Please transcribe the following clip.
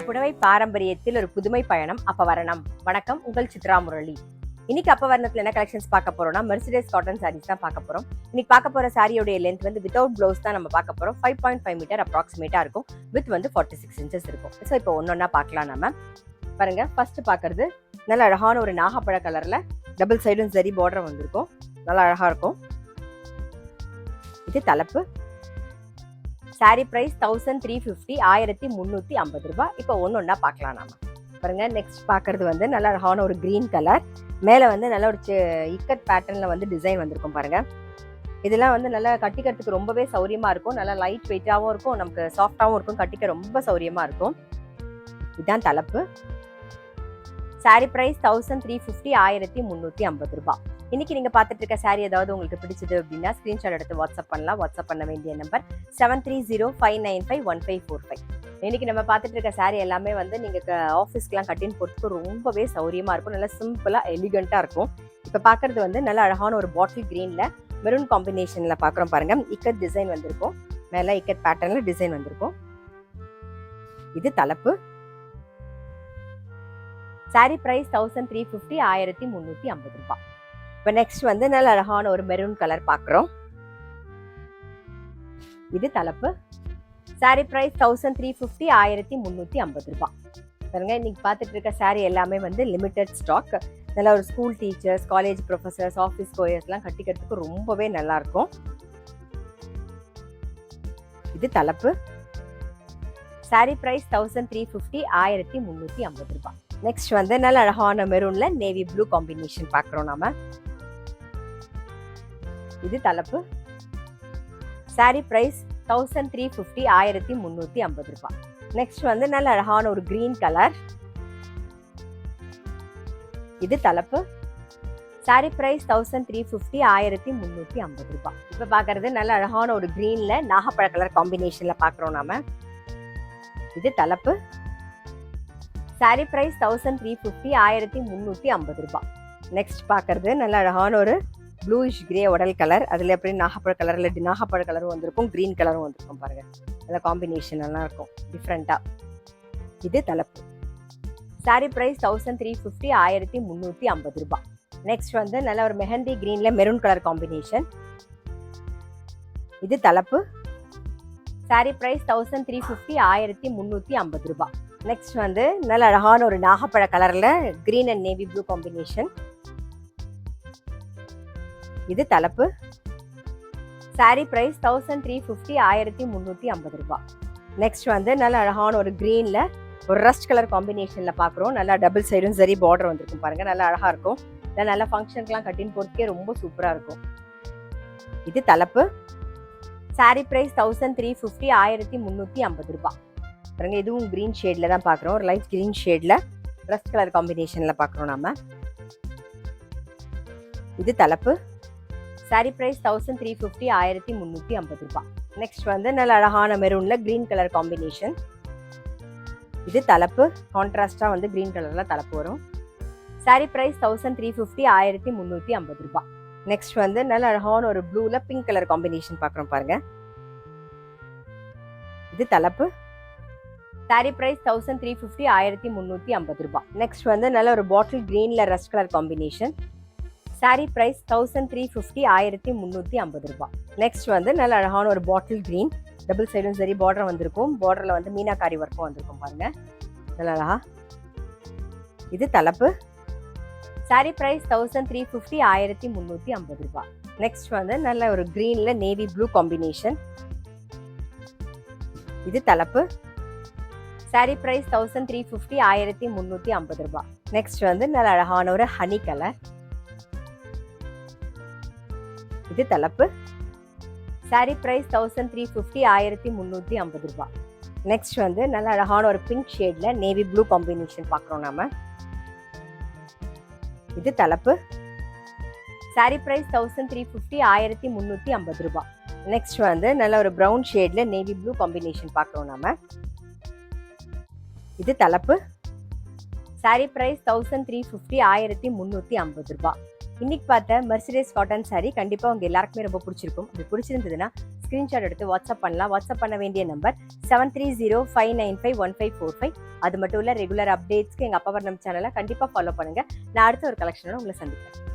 புடவை பாரம்பரியத்தில் ஒரு புதுமை பயணம் அப்பவரணம். வணக்கம், உங்கள் சித்ரா முரளி. இன்னைக்கு அப்பவரணத்துல என்ன கலெக்ஷன்ஸ் பார்க்க போறோம்னா மெர்சிடஸ் காட்டன் சாரீஸ் தான் பார்க்க போறோம். இன்னைக்கு பார்க்க போற சாரியோட லென்த் வந்து வித்வுட் பிளவுஸ் தான் நம்ம பார்க்க போறோம். 5.5 மீட்டர் அப்ராக்சிமேட்டா இருக்கும். வித் வந்து 46 இன்ச்சஸ் இருக்கும். ஸோ இப்போ ஒன்னொன்னா பார்க்கலாம். நம்ம பாருங்க, ஃபர்ஸ்ட் பார்க்கறது நல்ல அழகான ஒரு நாகப்பழ கலர்ல டபுள் சைடும் சரி பார்டர் வந்திருக்கும். நல்லா அழகா இருக்கும். இது தலைப்பு. சாரி பிரைஸ் 1350, 1350 ரூபாய். இப்போ ஒன்னொன்னா பார்க்கலாம். நாம பாருங்க, நெக்ஸ்ட் பார்க்கறது வந்து நல்ல அழகான ஒரு கிரீன் கலர். மேலே வந்து நல்ல ஒரு இக்கட் பேட்டர்ன்ல வந்து டிசைன் வந்திருக்கும். பாருங்க, இதெல்லாம் வந்து நல்லா கட்டிக்கிறதுக்கு ரொம்பவே சௌரியமா இருக்கும். நல்லா லைட் வெயிட்டாகவும் இருக்கும், நமக்கு சாஃப்டாகவும் இருக்கும். கட்டிக்க ரொம்ப சௌரியமா இருக்கும். இதுதான் தலைப்பு. சாரி பிரைஸ் 1350, 1350 ரூபாய். இன்னைக்கு நீங்க பார்த்துட்டு இருக்க சாரி ஏதாவது உங்களுக்கு பிடிச்சது அப்படின்னா ஸ்கிரீன்ஷாட் எடுத்து வாட்ஸ்அப் பண்ணலாம். வாட்ஸ்அப் பண்ண வேண்டிய நம்பர் 7305951545. இன்னைக்கு நம்ம பார்த்துட்டு இருக்க சாரி எல்லாமே வந்து நீங்க ஆஃபீஸ்க்குலாம் கட்டின்னு போறதுக்கு ரொம்பவே சௌரியமா இருக்கும். நல்லா சிம்பிளா எலிகண்டா இருக்கும். இப்ப பாக்குறது வந்து நல்ல அழகான ஒரு பாட்டில் கிரீன்ல மெரூன் காம்பினேஷன்ல பாக்குறோம். பாருங்க, இக்கட் டிசைன் வந்திருக்கும். மேல இக்கட் பேட்டர்ன்ல டிசைன் வந்திருக்கும். இது தலைப்பு. சாரி பிரைஸ் 1350, 1350 ரூபாய். இப்போ நெக்ஸ்ட் வந்து நல்ல அழகான ஒரு மெரூன் கலர் பார்க்குறோம். இது தலைப்பு. சாரி பிரைஸ் 1350, 1350 ரூபாய். பாருங்க, இன்னைக்கு பார்த்துட்டு இருக்க சாரி எல்லாமே வந்து லிமிடெட் ஸ்டாக். நல்ல ஒரு school teachers, college professors, office கோயர்ஸ்லாம் கட்டிக்கிறதுக்கு ரொம்பவே நல்லா இருக்கும். இது தலைப்பு. சாரி பிரைஸ் 1350, 1350 ரூபாய். நெக்ஸ்ட் வந்து நல்ல அழகான மெரூன்ல நேவி ப்ளூ காம்பினேஷன் பார்க்குறோம் நாம. இது தலைப்பு. சாரி பிரைஸ் 1350, 1350 ரூபாய். நெக்ஸ்ட் வந்து நல்ல அழகான ஒரு கிரீன் கலர். இது தலைப்பு. சாரி பிரைஸ் 1350, 1350 ரூபாய். இப்ப பாக்குறது நல்ல அழகான ஒரு கிரீன்ல நாகப்பழ கலர் காம்பினேஷன்ல பாக்குறோம் நாம. இது தலைப்பு. சாரி பிரைஸ் 1350, 1350 ரூபாய். நெக்ஸ்ட் பாக்குறது நல்ல அழகான ஒரு ப்ளூயிஷ் கிரே உடல் கலர். அதுல எப்படி நாகப்பழ கலர்ல நாகப்பழ கலரும் வந்திருக்கும், கிரீன் கலரும் வந்திருக்கும். பாருங்க, நல்ல காம்பினேஷன் எல்லாம் இருக்கும் டிஃப்ரெண்டா. இது தலைப்பு. சாரி பிரைஸ் 1350, 1350 ரூபாய். நெக்ஸ்ட் வந்து நல்ல ஒரு மெஹந்தி கிரீன்ல மெரூன் கலர் காம்பினேஷன். இது தலைப்பு. சாரி பிரைஸ் 1350, 1350 ரூபாய். நெக்ஸ்ட் வந்து நல்ல அழகான ஒரு நாகப்பழ கலர்ல green and navy blue combination. இது தலைப்பு. சாரி பிரைஸ் 1350, 1350 ரூபாய். நெக்ஸ்ட் வந்து நல்ல அழகான ஒரு கிரீன்ல ஒரு ரஸ்ட் கலர் காம்பினேஷன்ல பாக்குறோம். நல்லா டபுள் சைடும் சரி பார்டர் வந்திருக்கும். பாருங்க, நல்லா அழகா இருக்கும். நல்ல ஃபங்க்ஷனுக்குலாம் கட்டின்னு போறதுக்கே ரொம்ப சூப்பரா இருக்கும். இது தலைப்பு. சாரி பிரைஸ் 1350, 1350 ரூபாய். பாருங்க, இதுவும் கிரீன் ஷேட்ல தான் பாக்குறோம். ஒரு லைட் கிரீன் ஷேட்ல ரஸ்ட் கலர் காம்பினேஷன்ல பாக்குறோம் நாம. இது தலைப்பு. சாரி பிரைஸ் 1350, 1350 ரூபாய். நெக்ஸ்ட் வந்து நல்ல அழகான மெரூன்ல கிரீன் கலர் காம்பினேஷன். இது தலைப்பு. கான்ட்ராஸ்டா வந்து கிரீன் கலர்ல தலைப்பு வரும். சாரி பிரைஸ் 1350, 1350 ரூபாய். நெக்ஸ்ட் வந்து நல்ல அழகான ஒரு ப்ளூல பிங்க் கலர் காம்பினேஷன் பாக்குறோம். பாருங்க, இது தலைப்பு. சாரி பிரைஸ் 1350, 1350 ரூபாய். நெக்ஸ்ட் வந்து நல்ல ஒரு பாட்டில் கிரீன்ல rust colour combination. Sari price 1350, 1350 ரூபாய். நெக்ஸ்ட் வந்து நல்ல அழகான ஒரு பாட்டில் கிரீன் டபுள் சைடும் சரி பார்டர் வந்திருக்கும். பார்டர்ல வந்து மீனாக்காரி ஒர்க்கும் வந்திருக்கும். பாருங்க, நல்ல அழகா. இது தலைப்பு. சாரி பிரைஸ் 1350, 1350 ரூபாய். நெக்ஸ்ட் வந்து நல்ல ஒரு கிரீன்ல நேவி ப்ளூ காம்பினேஷன். இது தலைப்பு. சாரி பிரைஸ் 1350, 1350 ரூபாய். நெக்ஸ்ட் வந்து நல்ல அழகான ஒரு ஹனி கலர். இது தலைப்பு. சாரி பிரைஸ் 1350, 1350 ரூபாய். நெக்ஸ்ட் வந்து நல்ல அழகான ஒரு பிங்க் ஷேட்ல நேவி ப்ளூ காம்பினேஷன் பாக்குறோம் நாம. இது தலைப்பு. சாரி பிரைஸ் 1350, 1350 ரூபாய். நெக்ஸ்ட் வந்து நல்ல ஒரு பிரவுன் ஷேட்ல நேவி ப்ளூ காம்பினேஷன் பாக்குறோம் நாம. இது தலைப்பு. சாரி பிரைஸ் 1350, 1350 ரூபாய். இன்னைக்கு பார்த்த மெர்சிடஸ் காட்டன் சாரி கண்டிப்பா உங்க எல்லாருக்குமே ரொம்ப பிடிச்சிருக்கும். அது பிடிச்சிருந்ததுன்னா ஸ்கிரீன்ஷாட் எடுத்து வாட்ஸ்அப் பண்ணலாம். வாட்ஸ்அப் பண்ண வேண்டிய நம்பர் 7305951545. அது மட்டும் இல்ல, ரெகுலர் அப்டேட்ஸ்க்கு எங்க அப்பவர்ணம் சேனலை கண்டிப்பா ஃபாலோ பண்ணுங்க. நான் அடுத்த ஒரு கலெக்ஷனோட உங்களை சந்திக்கிறேன்.